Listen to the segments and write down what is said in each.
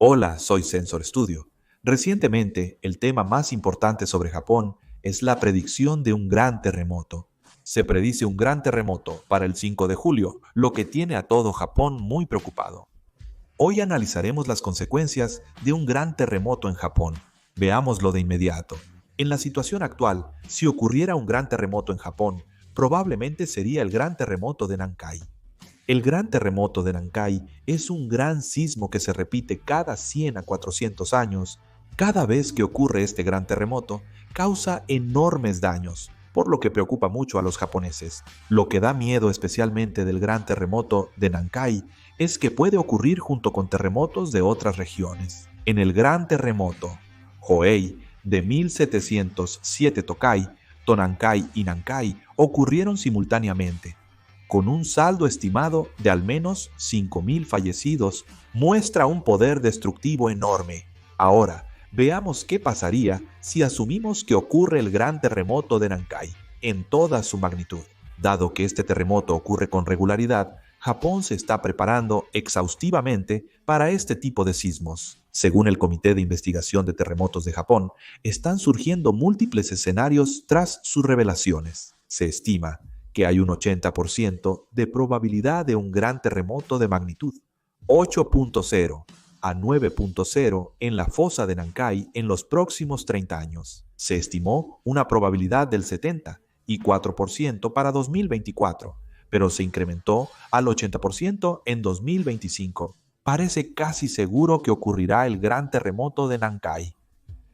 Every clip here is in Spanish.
Hola, soy Sensor Studio. Recientemente, el tema más importante sobre Japón es la predicción de un gran terremoto. Se predice un gran terremoto para el 5 de julio, lo que tiene a todo Japón muy preocupado. Hoy analizaremos las consecuencias de un gran terremoto en Japón. Veámoslo de inmediato. En la situación actual, si ocurriera un gran terremoto en Japón, probablemente sería el gran terremoto de Nankai. El gran terremoto de Nankai es un gran sismo que se repite cada 100 a 400 años. Cada vez que ocurre este gran terremoto, causa enormes daños, por lo que preocupa mucho a los japoneses. Lo que da miedo especialmente del gran terremoto de Nankai es que puede ocurrir junto con terremotos de otras regiones. En el gran terremoto Hoei de 1707 Tokai, Tonankai y Nankai ocurrieron simultáneamente con un saldo estimado de al menos 5.000 fallecidos, muestra un poder destructivo enorme. Ahora, veamos qué pasaría si asumimos que ocurre el gran terremoto de Nankai en toda su magnitud. Dado que este terremoto ocurre con regularidad, Japón se está preparando exhaustivamente para este tipo de sismos. Según el Comité de Investigación de Terremotos de Japón, están surgiendo múltiples escenarios tras sus revelaciones. Se estima que hay un 80% de probabilidad de un gran terremoto de magnitud 8.0 a 9.0 en la fosa de Nankai en los próximos 30 años. Se estimó una probabilidad del 74% para 2024, pero se incrementó al 80% en 2025. Parece casi seguro que ocurrirá el gran terremoto de Nankai.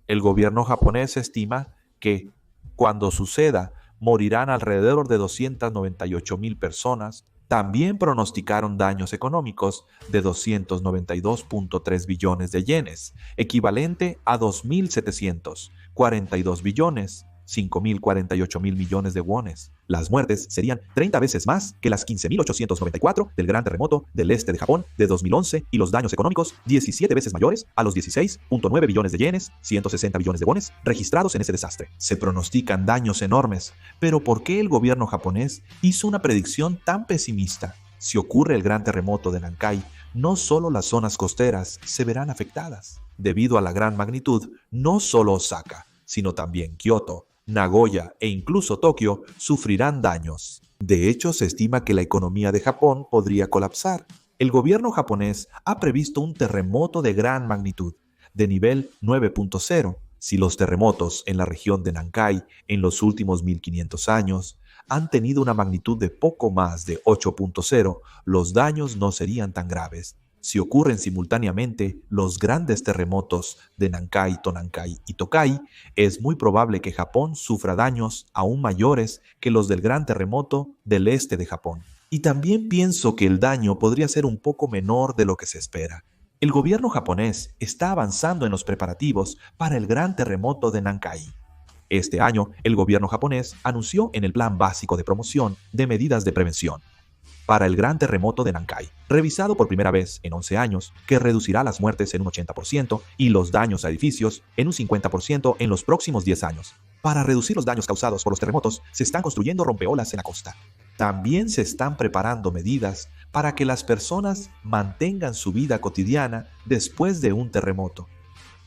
El gobierno japonés estima que, cuando suceda, morirán alrededor de 298.000 personas. También pronosticaron daños económicos de 292.3 billones de yenes, equivalente a 2.742 billones, 5.048.000 millones de wones. Las muertes serían 30 veces más que las 15.894 del gran terremoto del este de Japón de 2011 y los daños económicos 17 veces mayores a los 16.9 billones de yenes, 160 billones de wones, registrados en ese desastre. Se pronostican daños enormes, pero ¿por qué el gobierno japonés hizo una predicción tan pesimista? Si ocurre el gran terremoto de Nankai, no solo las zonas costeras se verán afectadas. Debido a la gran magnitud, no solo Osaka, sino también Kioto, Nagoya e incluso Tokio sufrirán daños. De hecho, se estima que la economía de Japón podría colapsar. El gobierno japonés ha previsto un terremoto de gran magnitud, de nivel 9.0. Si los terremotos en la región de Nankai en los últimos 1500 años han tenido una magnitud de poco más de 8.0, los daños no serían tan graves. Si ocurren simultáneamente los grandes terremotos de Nankai, Tonankai y Tokai, es muy probable que Japón sufra daños aún mayores que los del gran terremoto del este de Japón. Y también pienso que el daño podría ser un poco menor de lo que se espera. El gobierno japonés está avanzando en los preparativos para el gran terremoto de Nankai. Este año, el gobierno japonés anunció en el Plan Básico de Promoción de Medidas de Prevención para el gran terremoto de Nankai, revisado por primera vez en 11 años, que reducirá las muertes en un 80% y los daños a edificios en un 50% en los próximos 10 años. Para reducir los daños causados por los terremotos, se están construyendo rompeolas en la costa. También se están preparando medidas para que las personas mantengan su vida cotidiana después de un terremoto,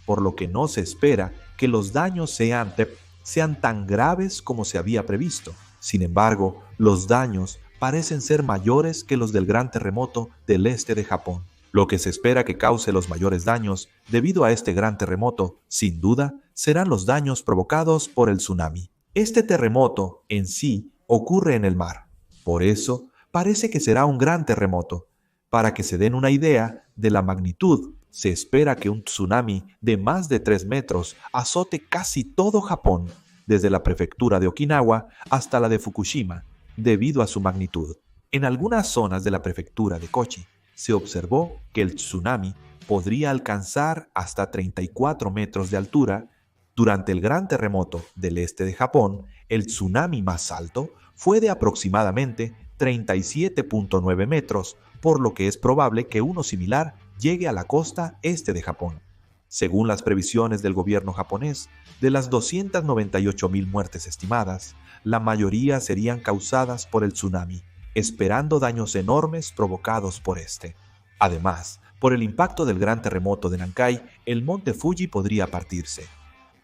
por lo que no se espera que los daños sean tan graves como se había previsto. Sin embargo, los daños parecen ser mayores que los del gran terremoto del este de Japón. Lo que se espera que cause los mayores daños debido a este gran terremoto, sin duda, serán los daños provocados por el tsunami. Este terremoto en sí ocurre en el mar. Por eso, parece que será un gran terremoto. Para que se den una idea de la magnitud, se espera que un tsunami de más de 3 metros azote casi todo Japón, desde la prefectura de Okinawa hasta la de Fukushima, debido a su magnitud. En algunas zonas de la prefectura de Kochi se observó que el tsunami podría alcanzar hasta 34 metros de altura. Durante el gran terremoto del este de Japón, el tsunami más alto fue de aproximadamente 37.9 metros, por lo que es probable que uno similar llegue a la costa este de Japón. Según las previsiones del gobierno japonés, de las 298.000 muertes estimadas, la mayoría serían causadas por el tsunami, esperando daños enormes provocados por este. Además, Por el impacto del gran terremoto de Nankai, el monte Fuji podría partirse.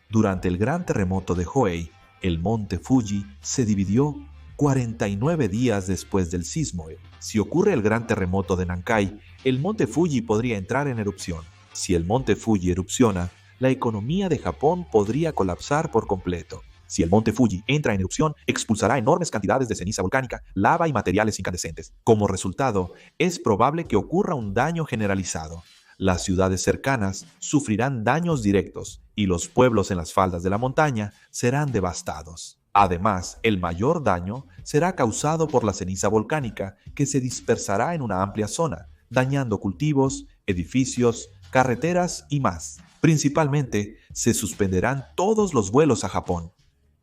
Durante el gran terremoto de Hoei, el monte Fuji se dividió 49 días después del sismo. Si ocurre el gran terremoto de Nankai, el monte Fuji podría entrar en erupción. Si el monte Fuji erupciona, la economía de Japón podría colapsar por completo. Si el monte Fuji entra en erupción, expulsará enormes cantidades de ceniza volcánica, lava y materiales incandescentes. Como resultado, es probable que ocurra un daño generalizado. Las ciudades cercanas sufrirán daños directos y los pueblos en las faldas de la montaña serán devastados. Además, el mayor daño será causado por la ceniza volcánica que se dispersará en una amplia zona, dañando cultivos, edificios, carreteras y más. Principalmente, se suspenderán todos los vuelos a Japón.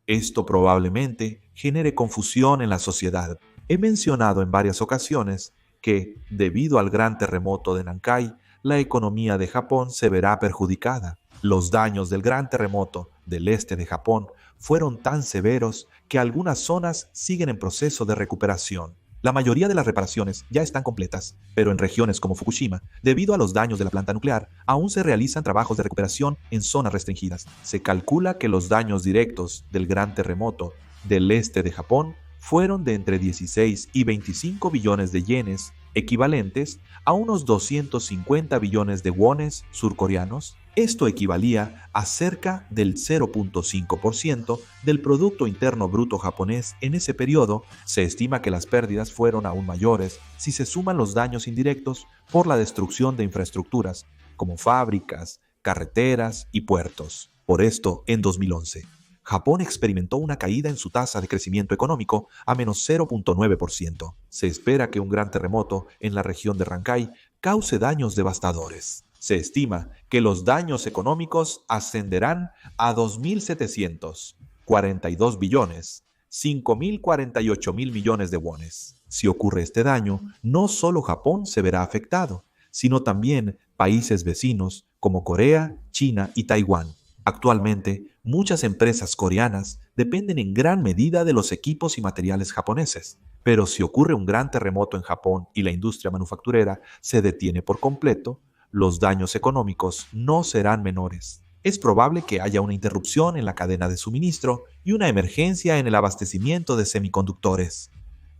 Esto probablemente genere confusión en la sociedad. He mencionado en varias ocasiones que, debido al gran terremoto de Nankai, la economía de Japón se verá perjudicada. Los daños del gran terremoto del este de Japón fueron tan severos que algunas zonas siguen en proceso de recuperación. La mayoría de las reparaciones ya están completas, pero en regiones como Fukushima, debido a los daños de la planta nuclear, aún se realizan trabajos de recuperación en zonas restringidas. Se calcula que los daños directos del gran terremoto del este de Japón fueron de entre 16 y 25 billones de yenes, equivalentes a unos 250 billones de wones surcoreanos. Esto equivalía a cerca del 0.5% del Producto Interno Bruto japonés en ese periodo. Se estima que las pérdidas fueron aún mayores si se suman los daños indirectos por la destrucción de infraestructuras, como fábricas, carreteras y puertos. Por esto, en 2011, Japón experimentó una caída en su tasa de crecimiento económico a menos 0.9%. Se espera que un gran terremoto en la región de Rankai cause daños devastadores. Se estima que los daños económicos ascenderán a 2.742 billones, 5.048.000 millones de wones. Si ocurre este daño, no solo Japón se verá afectado, sino también países vecinos como Corea, China y Taiwán. Actualmente, muchas empresas coreanas dependen en gran medida de los equipos y materiales japoneses. Pero si ocurre un gran terremoto en Japón y la industria manufacturera se detiene por completo, los daños económicos no serán menores. Es probable que haya una interrupción en la cadena de suministro y una emergencia en el abastecimiento de semiconductores.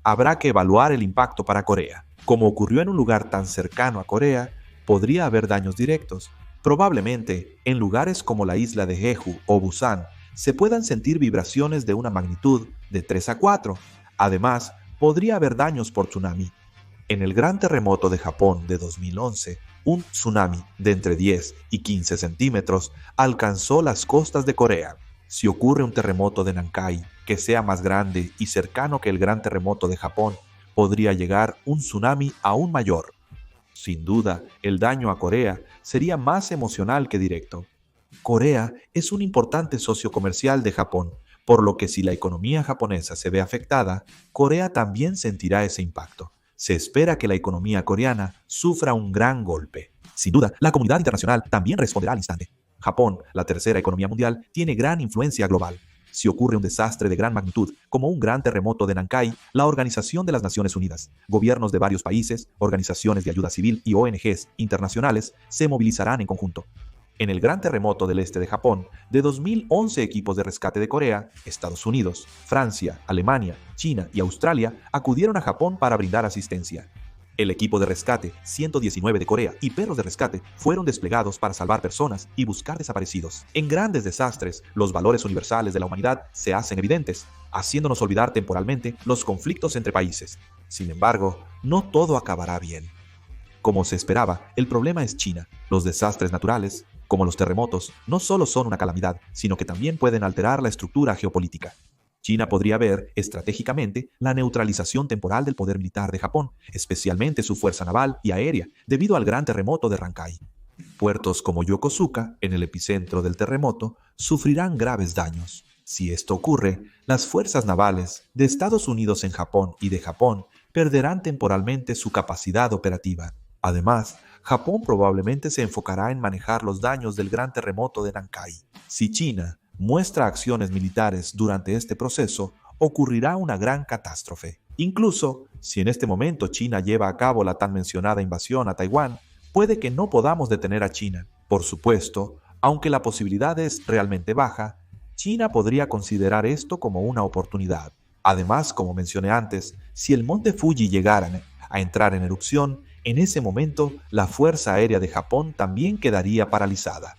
Habrá que evaluar el impacto para Corea. Como ocurrió en un lugar tan cercano a Corea, podría haber daños directos. Probablemente, en lugares como la isla de Jeju o Busan, se puedan sentir vibraciones de una magnitud de 3 a 4. Además, podría haber daños por tsunami. En el gran terremoto de Japón de 2011, un tsunami de entre 10 y 15 centímetros alcanzó las costas de Corea. Si ocurre un terremoto de Nankai que sea más grande y cercano que el gran terremoto de Japón, podría llegar un tsunami aún mayor. Sin duda, el daño a Corea sería más emocional que directo. Corea es un importante socio comercial de Japón, por lo que si la economía japonesa se ve afectada, Corea también sentirá ese impacto. Se espera que la economía coreana sufra un gran golpe. Sin duda, la comunidad internacional también responderá al instante. Japón, la tercera economía mundial, tiene gran influencia global. Si ocurre un desastre de gran magnitud, como un gran terremoto de Nankai, la Organización de las Naciones Unidas, gobiernos de varios países, organizaciones de ayuda civil y ONGs internacionales se movilizarán en conjunto. En el gran terremoto del este de Japón, de 2011 equipos de rescate de Corea, Estados Unidos, Francia, Alemania, China y Australia acudieron a Japón para brindar asistencia. El equipo de rescate 119 de Corea y perros de rescate fueron desplegados para salvar personas y buscar desaparecidos. En grandes desastres, los valores universales de la humanidad se hacen evidentes, haciéndonos olvidar temporalmente los conflictos entre países. Sin embargo, no todo acabará bien. Como se esperaba, el problema es China. Los desastres naturales, como los terremotos, no solo son una calamidad, sino que también pueden alterar la estructura geopolítica. China podría ver estratégicamente la neutralización temporal del poder militar de Japón, especialmente su fuerza naval y aérea, debido al gran terremoto de Rankai. Puertos como Yokosuka, en el epicentro del terremoto, sufrirán graves daños. Si esto ocurre, las fuerzas navales de Estados Unidos en Japón y de Japón perderán temporalmente su capacidad operativa. Además, Japón probablemente se enfocará en manejar los daños del gran terremoto de Nankai. Si China muestra acciones militares durante este proceso, ocurrirá una gran catástrofe. Incluso, si en este momento China lleva a cabo la tan mencionada invasión a Taiwán, puede que no podamos detener a China. Por supuesto, aunque la posibilidad es realmente baja, China podría considerar esto como una oportunidad. Además, como mencioné antes, si el monte Fuji llegara a entrar en erupción, en ese momento la Fuerza Aérea de Japón también quedaría paralizada.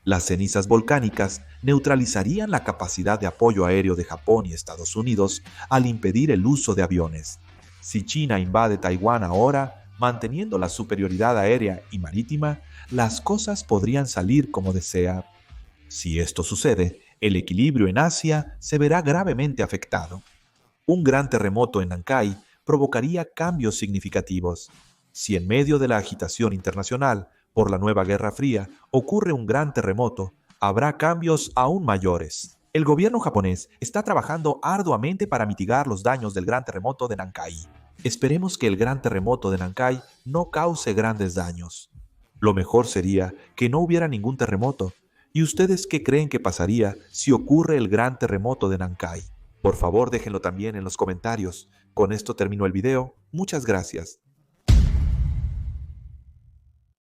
Las cenizas volcánicas neutralizarían la capacidad de apoyo aéreo de Japón y Estados Unidos al impedir el uso de aviones. Si China invade Taiwán ahora, manteniendo la superioridad aérea y marítima, las cosas podrían salir como desea. Si esto sucede, el equilibrio en Asia se verá gravemente afectado. Un gran terremoto en Nankai provocaría cambios significativos. Si en medio de la agitación internacional por la nueva Guerra Fría ocurre un gran terremoto, habrá cambios aún mayores. El gobierno japonés está trabajando arduamente para mitigar los daños del gran terremoto de Nankai. Esperemos que el gran terremoto de Nankai no cause grandes daños. Lo mejor sería que no hubiera ningún terremoto. ¿Y ustedes qué creen que pasaría si ocurre el gran terremoto de Nankai? Por favor, déjenlo también en los comentarios. Con esto termino el video. Muchas gracias.